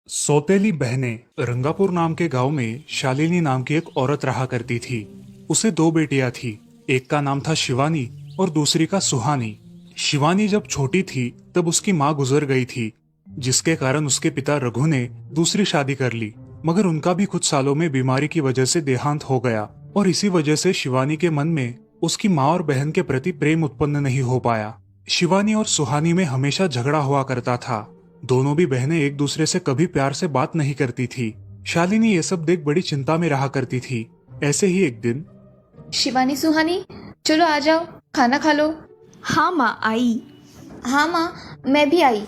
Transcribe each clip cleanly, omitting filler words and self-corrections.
सौतेली बहनें रंगापुर नाम के गांव में शालिनी नाम की एक औरत रहा करती थी। उसे दो बेटियां थी। एक का नाम था शिवानी और दूसरी का सुहानी। शिवानी जब छोटी थी तब उसकी माँ गुजर गई थी, जिसके कारण उसके पिता रघु ने दूसरी शादी कर ली। मगर उनका भी कुछ सालों में बीमारी की वजह से देहांत हो गया और इसी वजह से शिवानी के मन में उसकी माँ और बहन के प्रति प्रेम उत्पन्न नहीं हो पाया। शिवानी और सुहानी में हमेशा झगड़ा हुआ करता था। दोनों भी बहनें एक दूसरे से कभी प्यार से बात नहीं करती थी। शालिनी ये सब देख बड़ी चिंता में रहा करती थी। ऐसे ही एक दिन शिवानी सुहानी, चलो आ जाओ, खाना खा लो। हाँ माँ आई। हाँ माँ, मैं भी आई।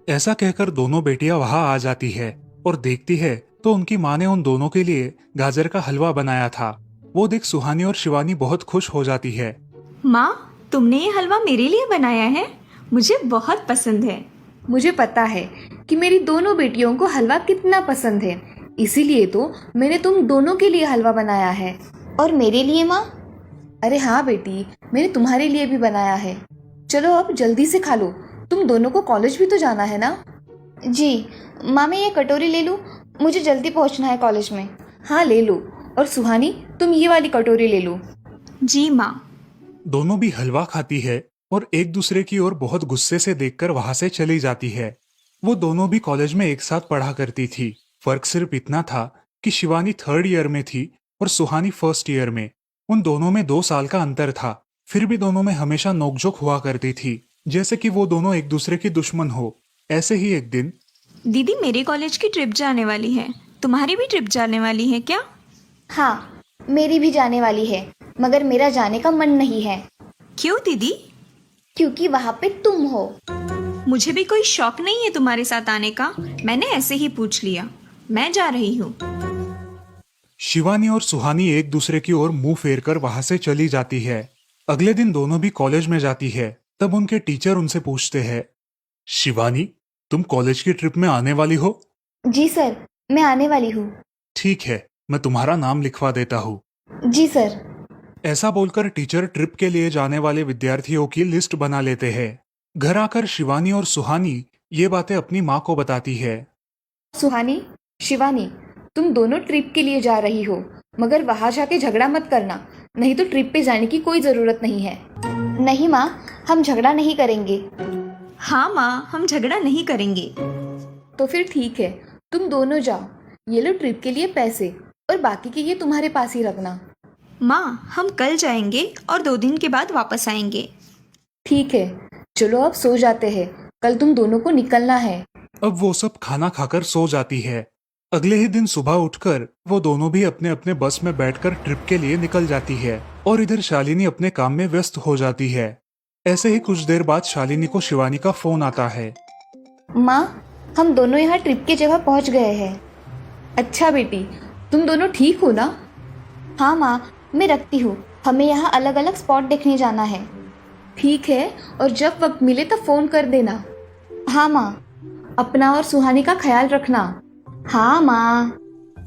ऐसा कहकर दोनों बेटियां वहां आ जाती है और देखती है तो उनकी माँ ने उन दोनों के लिए गाजर का हलवा बनाया था। वो देख सुहानी और शिवानी बहुत खुश हो जाती है। माँ, तुमने ये हलवा मेरे लिए बनाया है? मुझे बहुत पसंद है। मुझे पता है कि मेरी दोनों बेटियों को हलवा कितना पसंद है, इसीलिए तो मैंने तुम दोनों के लिए हलवा बनाया है। और मेरे लिए माँ? अरे हाँ बेटी, मैंने तुम्हारे लिए भी बनाया है। चलो अब जल्दी से खा लो, तुम दोनों को कॉलेज भी तो जाना है ना। जी माँ, मैं ये कटोरी ले लूँ? मुझे जल्दी पहुँचना है कॉलेज में। हाँ ले लो। और सुहानी, तुम ये वाली कटोरी ले लो। जी माँ। दोनों भी हलवा खाती है और एक दूसरे की ओर बहुत गुस्से से देखकर वहां से चली जाती है। वो दोनों भी कॉलेज में एक साथ पढ़ा करती थी। फर्क सिर्फ इतना था कि शिवानी थर्ड ईयर में थी और सुहानी फर्स्ट ईयर में। उन दोनों में 2 साल का अंतर था। फिर भी दोनों में हमेशा नोकझोंक हुआ करती थी, जैसे कि वो दोनों एक दूसरे की दुश्मन हो। ऐसे ही एक दिन दीदी, मेरे कॉलेज की ट्रिप जाने वाली है। तुम्हारी भी ट्रिप जाने वाली है क्या? हाँ, मेरी भी जाने वाली है, मगर मेरा जाने का मन नहीं है। क्यों दीदी? क्योंकि वहाँ पे तुम हो। मुझे भी कोई शौक नहीं है तुम्हारे साथ आने का। मैंने ऐसे ही पूछ लिया। मैं जा रही हूँ। शिवानी और सुहानी एक दूसरे की ओर मुंह फेरकर वहां से चली जाती है। अगले दिन दोनों भी कॉलेज में जाती है। तब उनके टीचर उनसे पूछते हैं, शिवानी, तुम कॉलेज की ट्रिप में आने वाली हो? जी सर, मैं आने वाली हूँ। ठीक है, मैं तुम्हारा नाम लिखवा देता हूँ। जी सर। ऐसा बोलकर टीचर ट्रिप के लिए जाने वाले विद्यार्थियों की लिस्ट बना लेते हैं। घर आकर शिवानी और सुहानी ये बातें अपनी माँ को बताती है। सुहानी, शिवानी, तुम दोनों ट्रिप के लिए जा रही हो, मगर वहां जाके झगड़ा मत करना, नहीं तो ट्रिप पे जाने की कोई जरूरत नहीं है। नहीं माँ, हम झगड़ा नहीं करेंगे। हाँ माँ, हम झगड़ा नहीं करेंगे। तो फिर ठीक है, तुम दोनों जाओ। ये लो ट्रिप के लिए पैसे, और बाकी के ये तुम्हारे पास ही रखना। माँ, हम कल जाएंगे और 2 दिन के बाद वापस आएंगे। ठीक है, चलो अब सो जाते हैं, कल तुम दोनों को निकलना है। अब वो सब खाना खाकर सो जाती है। अगले ही दिन सुबह उठकर वो दोनों भी अपने अपने बस में बैठकर ट्रिप के लिए निकल जाती है और इधर शालिनी अपने काम में व्यस्त हो जाती है। ऐसे ही कुछ देर बाद शालिनी को शिवानी का फोन आता है। माँ, हम दोनों यहाँ ट्रिप की जगह पहुँच गए हैं। अच्छा बेटी, तुम दोनों ठीक हो ना? हाँ माँ, मैं रखती हूँ, हमें यहाँ अलग अलग स्पॉट देखने जाना है। ठीक है, और जब वक्त मिले तब फोन कर देना। हाँ माँ, अपना और सुहानी का ख्याल रखना। हाँ माँ।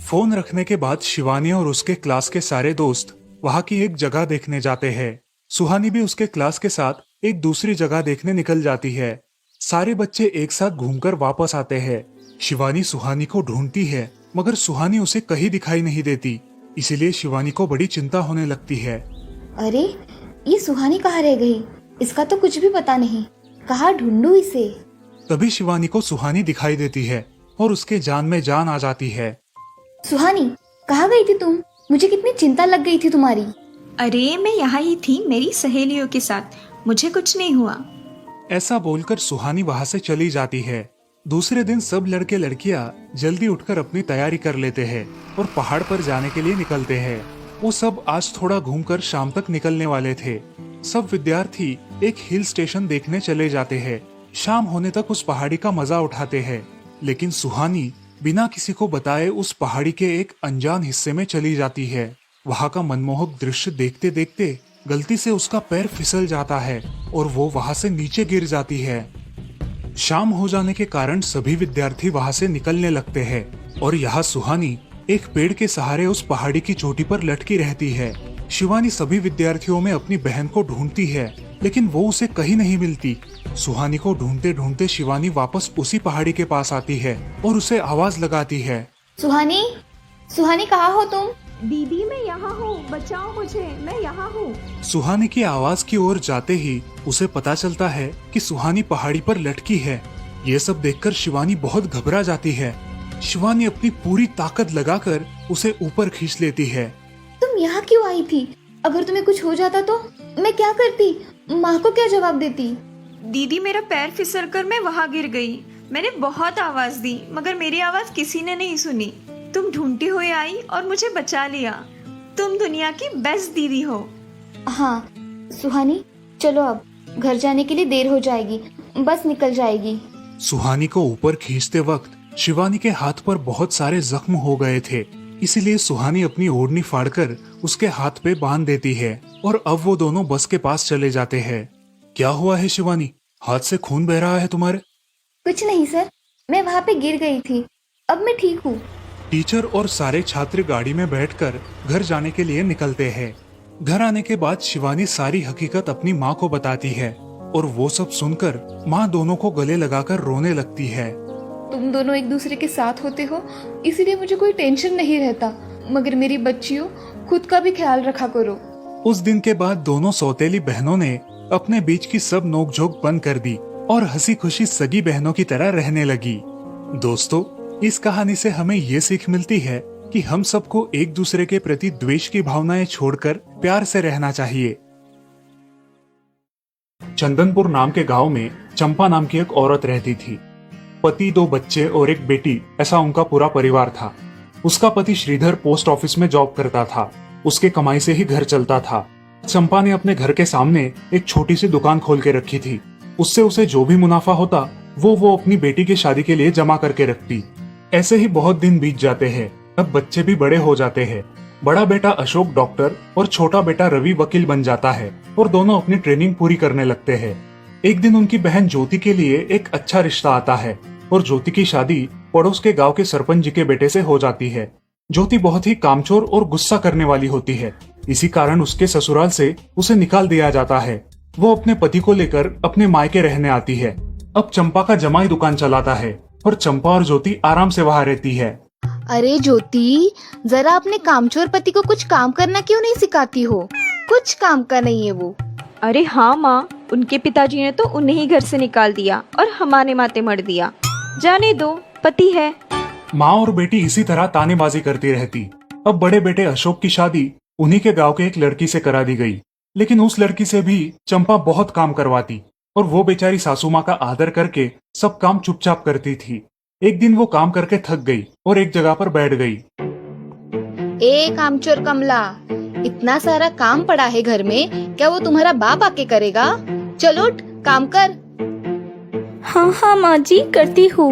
फोन रखने के बाद शिवानी और उसके क्लास के सारे दोस्त वहाँ की एक जगह देखने जाते हैं। सुहानी भी उसके क्लास के साथ एक दूसरी जगह देखने निकल जाती है। सारे बच्चे एक साथ घूमकर वापस आते हैं। शिवानी सुहानी को ढूंढती है, मगर सुहानी उसे कहीं दिखाई नहीं देती। इसीलिए शिवानी को बड़ी चिंता होने लगती है। अरे, ये सुहानी कहाँ रह गई? इसका तो कुछ भी पता नहीं, कहाँ ढूंढूं इसे? तभी शिवानी को सुहानी दिखाई देती है और उसके जान में जान आ जाती है। सुहानी, कहाँ गई थी तुम? मुझे कितनी चिंता लग गई थी तुम्हारी। अरे, मैं यहाँ ही थी मेरी सहेलियों के साथ। मुझे कुछ नहीं हुआ। ऐसा बोलकर सुहानी वहां से चली जाती है। दूसरे दिन सब लड़के लड़कियां जल्दी उठकर अपनी तैयारी कर लेते हैं और पहाड़ पर जाने के लिए निकलते हैं। वो सब आज थोड़ा घूमकर शाम तक निकलने वाले थे। सब विद्यार्थी एक हिल स्टेशन देखने चले जाते हैं। शाम होने तक उस पहाड़ी का मजा उठाते हैं, लेकिन सुहानी बिना किसी को बताए उस पहाड़ी के एक अनजान हिस्से में चली जाती है। वहाँ का मनमोहक दृश्य देखते देखते गलती से उसका पैर फिसल जाता है और वो वहाँ से नीचे गिर जाती है। शाम हो जाने के कारण सभी विद्यार्थी वहाँ से निकलने लगते हैं और यहाँ सुहानी एक पेड़ के सहारे उस पहाड़ी की चोटी पर लटकी रहती है। शिवानी सभी विद्यार्थियों में अपनी बहन को ढूंढती है, लेकिन वो उसे कहीं नहीं मिलती। सुहानी को ढूंढते ढूंढते शिवानी वापस उसी पहाड़ी के पास आती है और उसे आवाज लगाती है। सुहानी, सुहानी कहाँ हो तुम? दीदी मैं यहाँ हूँ, बचाओ मुझे, मैं यहाँ हूँ। सुहानी की आवाज की ओर जाते ही उसे पता चलता है कि सुहानी पहाड़ी पर लटकी है। ये सब देखकर शिवानी बहुत घबरा जाती है। शिवानी अपनी पूरी ताकत लगाकर उसे ऊपर खींच लेती है। तुम यहाँ क्यों आई थी? अगर तुम्हें कुछ हो जाता तो मैं क्या करती? माँ को क्या जवाब देती? दीदी मेरा पैर फिसल कर मैं वहाँ गिर गई। मैंने बहुत आवाज दी मगर मेरी आवाज किसी ने नहीं सुनी। तुम ढूंढती हुई आई और मुझे बचा लिया। तुम दुनिया की बेस्ट दीदी हो। हाँ सुहानी, चलो अब घर जाने के लिए देर हो जाएगी, बस निकल जाएगी। सुहानी को ऊपर खींचते वक्त शिवानी के हाथ पर बहुत सारे जख्म हो गए थे, इसलिए सुहानी अपनी ओढ़नी फाड़कर उसके हाथ पे बांध देती है और अब वो दोनों बस के पास चले जाते हैं। क्या हुआ है शिवानी, हाथ से खून बह रहा है तुम्हारे? कुछ नहीं सर, मैं वहाँ पे गिर गई थी, अब मैं ठीक हूँ। टीचर और सारे छात्र गाड़ी में बैठकर घर जाने के लिए निकलते हैं। घर आने के बाद शिवानी सारी हकीकत अपनी माँ को बताती है और वो सब सुनकर माँ दोनों को गले लगाकर रोने लगती है। तुम दोनों एक दूसरे के साथ होते हो इसीलिए मुझे कोई टेंशन नहीं रहता, मगर मेरी बच्चियों खुद का भी ख्याल रखा करो। उस दिन के बाद दोनों सौतेली बहनों ने अपने बीच की सब नोकझोंक बंद कर दी और हंसी खुशी सगी बहनों की तरह रहने लगी। दोस्तों, इस कहानी से हमें ये सीख मिलती है कि हम सबको एक दूसरे के प्रति द्वेष की भावनाएं छोड़कर प्यार से रहना चाहिए। चंदनपुर नाम के गांव में चंपा नाम की एक औरत रहती थी। पति, 2 बच्चे और एक बेटी, ऐसा उनका पूरा परिवार था। उसका पति श्रीधर पोस्ट ऑफिस में जॉब करता था। उसके कमाई से ही घर चलता था। चंपा ने अपने घर के सामने एक छोटी सी दुकान खोल के रखी थी। उससे उसे जो भी मुनाफा होता वो अपनी बेटी की शादी के लिए जमा करके रखती। ऐसे ही बहुत दिन बीत जाते हैं। अब बच्चे भी बड़े हो जाते हैं। बड़ा बेटा अशोक डॉक्टर और छोटा बेटा रवि वकील बन जाता है और दोनों अपनी ट्रेनिंग पूरी करने लगते हैं। एक दिन उनकी बहन ज्योति के लिए एक अच्छा रिश्ता आता है और ज्योति की शादी पड़ोस के गांव के सरपंच जी के बेटे से हो जाती है। ज्योति बहुत ही कामचोर और गुस्सा करने वाली होती है। इसी कारण उसके ससुराल से उसे निकाल दिया जाता है। वो अपने पति को लेकर अपने मायके रहने आती है। अब चंपा का जमाई दुकान चलाता है और चंपा और ज्योति आराम से वहाँ रहती है। अरे ज्योति, जरा अपने कामचोर पति को कुछ काम करना क्यों नहीं सिखाती हो? कुछ काम का नहीं है वो। अरे हाँ माँ, उनके पिताजी ने तो उन्हें ही घर से निकाल दिया और हमारे माथे मर दिया। जाने दो, पति है। माँ और बेटी इसी तरह तानेबाजी करती रहती। अब बड़े बेटे अशोक की शादी उन्हीं के गांव के एक लड़की से करा दी गई, लेकिन उस लड़की से भी चंपा बहुत काम करवाती और वो बेचारी सासू माँ का आदर करके सब काम चुपचाप करती थी। एक दिन वो काम करके थक गई और एक जगह पर बैठ गई। ए कामचोर कमला, इतना सारा काम पड़ा है घर में, क्या वो तुम्हारा बाप आके करेगा? चलो उठ, काम कर। हाँ हाँ माँ जी, करती हूँ।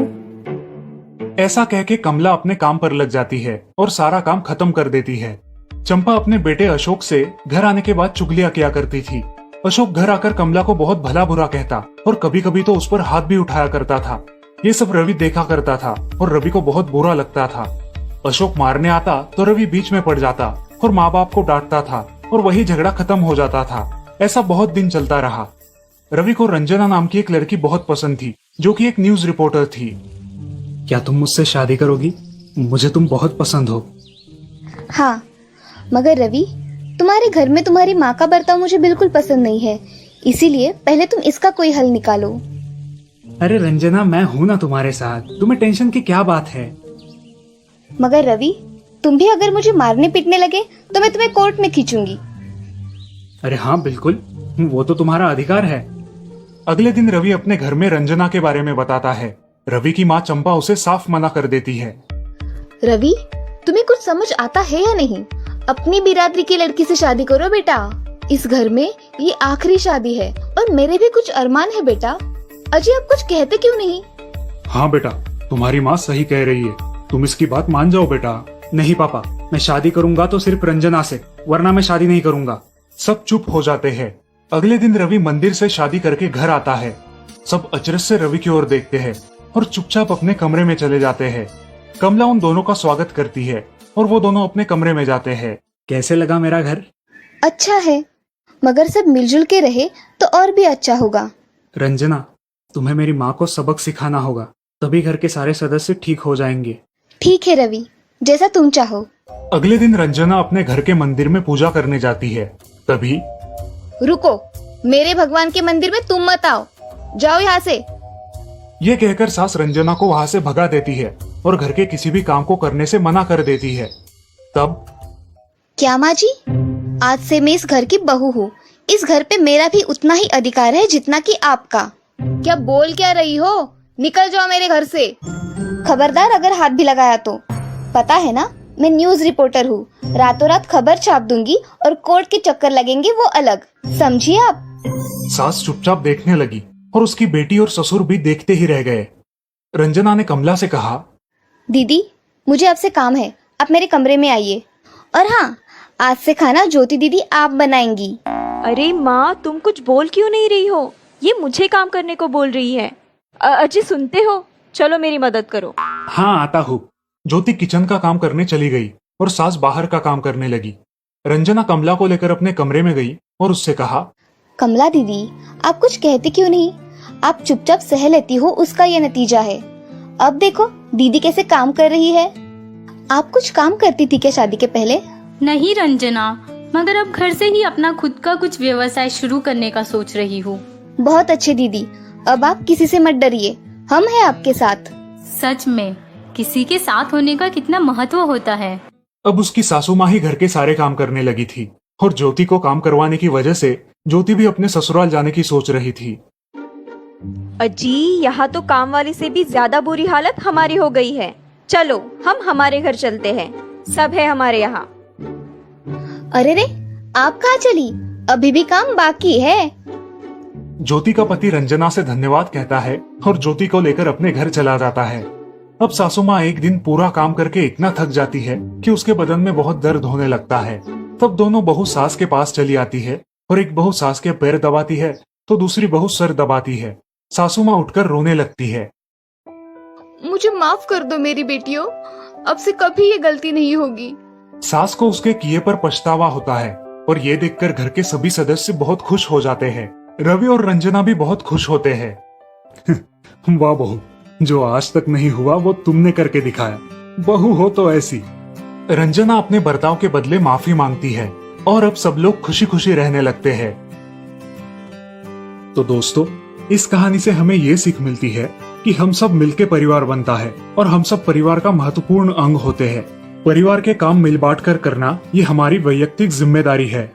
ऐसा कह के कमला अपने काम पर लग जाती है और सारा काम खत्म कर देती है। चंपा अपने बेटे अशोक से घर आने के बाद चुगलियां किया करती थी। अशोक घर आकर कमला को बहुत भला बुरा कहता और कभी कभी तो उस पर हाथ भी उठाया करता था। ये सब रवि देखा करता था और रवि को बहुत बुरा लगता था। अशोक मारने आता तो रवि बीच में पड़ जाता और माँ बाप को डांटता था और वही झगड़ा खत्म हो जाता था। ऐसा बहुत दिन चलता रहा। रवि को रंजना नाम की एक लड़की बहुत पसंद थी, जो कि एक न्यूज रिपोर्टर थी। क्या तुम मुझसे शादी करोगी? मुझे तुम बहुत पसंद हो। हाँ, मगर रवि, तुम्हारे घर में तुम्हारी माँ का बर्ताव मुझे बिल्कुल पसंद नहीं है, इसीलिए पहले तुम इसका कोई हल निकालो। अरे रंजना, मैं हूँ ना तुम्हारे साथ, तुम्हें टेंशन की क्या बात है? मगर रवि, तुम भी अगर मुझे मारने पीटने लगे तो मैं तुम्हें कोर्ट में खींचूंगी। अरे हाँ बिल्कुल, वो तो तुम्हारा अधिकार है। अगले दिन रवि अपने घर में रंजना के बारे में बताता है। रवि की माँ चंपा उसे साफ मना कर देती है। रवि, तुम्हें कुछ समझ आता है या नहीं? अपनी बिरादरी की लड़की से शादी करो बेटा। इस घर में ये आखिरी शादी है और मेरे भी कुछ अरमान है बेटा। अजय, आप कुछ कहते क्यों नहीं? हाँ बेटा, तुम्हारी माँ सही कह रही है, तुम इसकी बात मान जाओ बेटा। नहीं पापा, मैं शादी करूंगा तो सिर्फ रंजना से, वरना मैं शादी नहीं करूंगा। सब चुप हो जाते हैं। अगले दिन रवि मंदिर से शादी करके घर आता है। सब अचरज से रवि की ओर देखते हैं और चुपचाप अपने कमरे में चले जाते हैं। कमला उन दोनों का स्वागत करती है और वो दोनों अपने कमरे में जाते हैं। कैसे लगा मेरा घर? अच्छा है, मगर सब मिलजुल के रहे तो और भी अच्छा होगा। रंजना, तुम्हें मेरी माँ को सबक सिखाना होगा, तभी घर के सारे सदस्य ठीक हो जाएंगे। ठीक है रवि, जैसा तुम चाहो। अगले दिन रंजना अपने घर के मंदिर में पूजा करने जाती है। तभी रुको, मेरे भगवान के मंदिर में तुम मत आओ, जाओ यहाँ से। ये कहकर सास रंजना को वहां से भगा देती है और घर के किसी भी काम को करने से मना कर देती है। तब क्या माँ जी, आज से मैं इस घर की बहू हूँ। इस घर पे मेरा भी उतना ही अधिकार है जितना कि आपका। क्या बोल क्या रही हो? निकल जाओ मेरे घर से। खबरदार अगर हाथ भी लगाया तो। पता है ना, मैं न्यूज रिपोर्टर हूँ। रातों रात खबर छाप दूंगी और कोर्ट के चक्कर लगेंगे वो अलग, समझिए आप। सास चुपचाप देखने लगी और उसकी बेटी और ससुर भी देखते ही रह गए। रंजना ने कमला से कहा, दीदी, मुझे आपसे काम है, आप मेरे कमरे में आइए। और हाँ, आज से खाना ज्योति दीदी आप बनाएंगी। अरे माँ, तुम कुछ बोल क्यों नहीं रही हो? ये मुझे काम करने को बोल रही है। अजय, सुनते हो? चलो मेरी मदद करो। हाँ आता हूँ। ज्योति किचन का काम करने चली गई और सास बाहर का काम करने लगी। रंजना कमला को लेकर अपने कमरे में गई और उससे कहा, कमला दीदी, आप कुछ कहते क्यों नहीं? आप चुपचाप सह लेती हो, उसका ये नतीजा है। अब देखो दीदी कैसे काम कर रही है। आप कुछ काम करती थी क्या शादी के पहले? नहीं रंजना, मगर अब घर से ही अपना खुद का कुछ व्यवसाय शुरू करने का सोच रही हूँ। बहुत अच्छे दीदी, अब आप किसी से मत डरिए, हम हैं आपके साथ। सच में किसी के साथ होने का कितना महत्व होता है। अब उसकी सासू माँ ही घर के सारे काम करने लगी थी और ज्योति को काम करवाने की वजह से ज्योति भी अपने ससुराल जाने की सोच रही थी। अजी, यहाँ तो काम वाली से भी ज्यादा बुरी हालत हमारी हो गई है। चलो हम हमारे घर चलते हैं, सब है हमारे यहाँ। अरे रे, आप कहाँ चली? अभी भी काम बाकी है। ज्योति का पति रंजना से धन्यवाद कहता है और ज्योति को लेकर अपने घर चला जाता है। अब सासू माँ एक दिन पूरा काम करके इतना थक जाती है कि उसके बदन में बहुत दर्द होने लगता है। तब दोनों बहू सास के पास चली आती है और एक बहू सास के पैर दबाती है तो दूसरी बहू सर दबाती है। सासू माँ उठकर रोने लगती है। मुझे माफ कर दो मेरी बेटियों, अब से कभी ये गलती नहीं होगी। सास को उसके किए पर पछतावा होता है और ये देखकर घर के सभी सदस्य बहुत खुश हो जाते हैं। रवि और रंजना भी बहुत खुश होते हैं। वाह बहू, जो आज तक नहीं हुआ वो तुमने करके दिखाया। बहू हो तो ऐसी। रंजना अपने बर्ताव के बदले माफी मांगती है और अब सब लोग खुशी खुशी रहने लगते हैं। तो दोस्तों, इस कहानी से हमें ये सीख मिलती है कि हम सब मिलके परिवार बनता है और हम सब परिवार का महत्वपूर्ण अंग होते हैं। परिवार के काम मिल बांट कर करना ये हमारी वैयक्तिक जिम्मेदारी है।